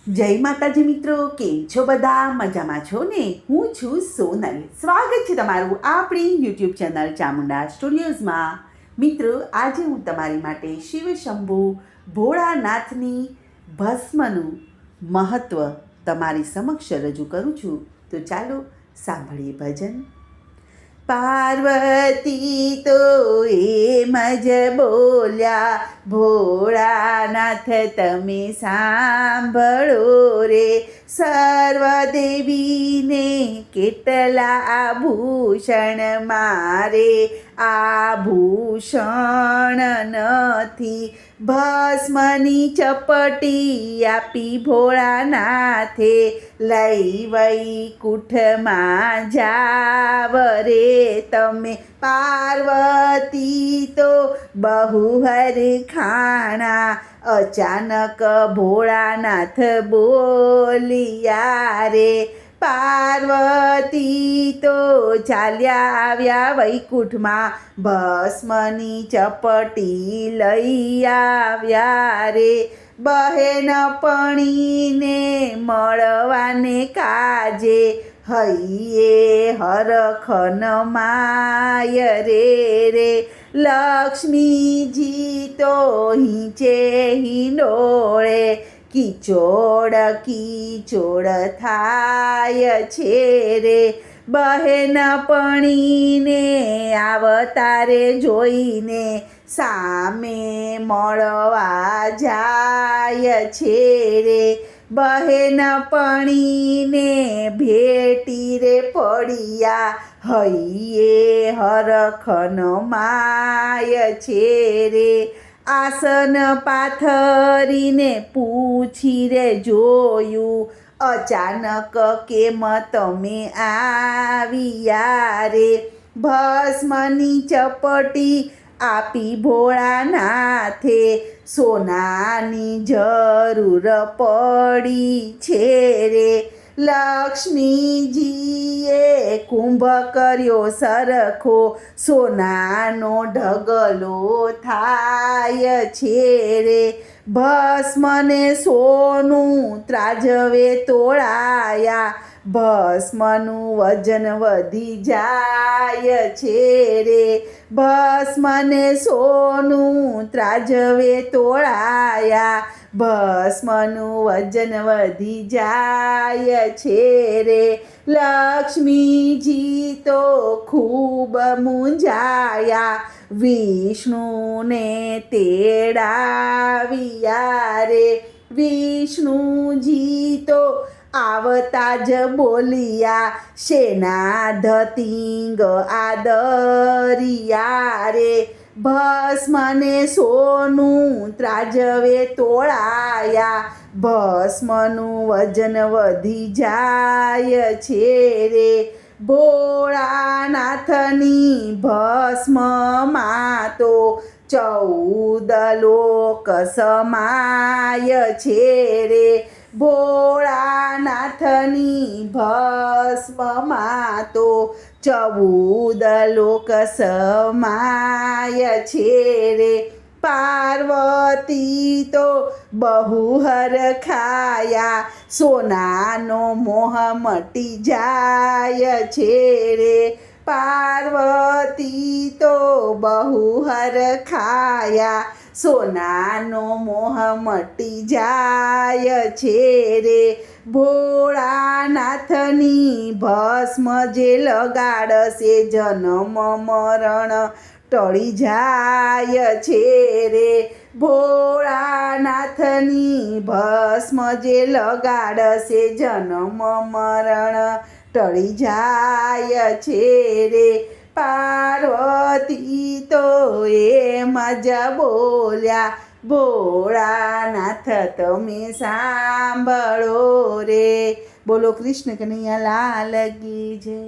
જય માતાજી મિત્રો, કેમ છો બધા? મજામાં છો ને? હું છું સોનલ. સ્વાગત છે તમારું આપણી યુટ્યુબ ચેનલ ચામુંડા સ્ટુડિયોઝમાં. મિત્રો, આજે હું તમારી માટે શિવ શંભુ ભોળાનાથની ભસ્મનું મહત્ત્વ તમારી સમક્ષ રજૂ કરું છું. તો ચાલો સાંભળીએ ભજન. પાર્વતી તો એમ જ બોલ્યા, ભોળાનાથ તમે સાંભળો રે. સર્વદેવીને કેટલા આભૂષણ મારે, આભૂષણ નથી ભસ્મની ચપટી આપી ભોળાનાથે, લઈ વૈકુંઠમાં જાવ રે તમે. પાર્વતી તો બહુ હરખાણા, અચાનક ભોળાનાથ બોલ્યા રે. પાર્વતી તો ચાલ્યા આવ્યા વૈકુંઠમાં, ભસ્મની ચપટી લઈ આવ્યા રે. બહેનપણીને મળવાને કાજે, હૈયે હરખન માય રે. લક્ષ્મીજી તો હિંચે હિંડોળે, કિચોડ કિચોડ થાય છે રે. બહેનપણીને આવતારે જોઈને, સામે મળવા જાય છે રે. બહેનપણીને ભેટી રે પડ્યા, હૈયે હરખન માય છે રે. આસન પાથરીને પૂછી રે જોયું, અચાનક કેમ તમે આવ્યા રે. ભસ્મની ચપટી આપી ભોળાનાથે, સોનાની જરૂર પડી છે રે. લક્ષ્મીજીએ કુંભ કર્યો સરખો, સોનાનો ઢગલો થાય છે રે. ભસ્મને સોનું ત્રાજવે તોળાયા, ભસ્મનું વજન વધી જાય છે રે. ભસ્મને સોનું ત્રાજવે તોળાયા, ભસ્મનું વજન વધી જાય છે રે. લક્ષ્મીજી તો ખૂબ મૂંઝાયા, વિષ્ણુને તેડાવ્યા રે. વિષ્ણુજી તો આવતા જ બોલ્યા, શેના ધતિંગ આદરિયા રે. ભસ્મને સોનું ત્રાજવે તોળાયા, ભસ્મનું વજન વધી જાય છે રે. ભોળાનાથની ભસ્મમાં તો 14 લોક સમાય છે રે. ભોળાનાથની ભસ્મમાં તો 14 લોક સમાય છે રે. પાર્વતી તો બહુ હરખાયા, સોનાનો મોહ મટી જાય છે રે. પાર્વતી તો બહુ હરખાયા, સોનાનો મોહ મટી જાય છે રે. ભોળાનાથની ભસ્મ જે લગાડશે, જન્મ મરણ ટળી જાય છે રે. ભોળાનાથની ભસ્મ જે લગાડશે, જન્મ મરણ ટળી જાય છે રે. પાર્વતી તો એમ જ બોલ્યા, ભોળાનાથ તમે સાંભળો રે. બોલો કૃષ્ણ કનૈયા લાલ કી જય.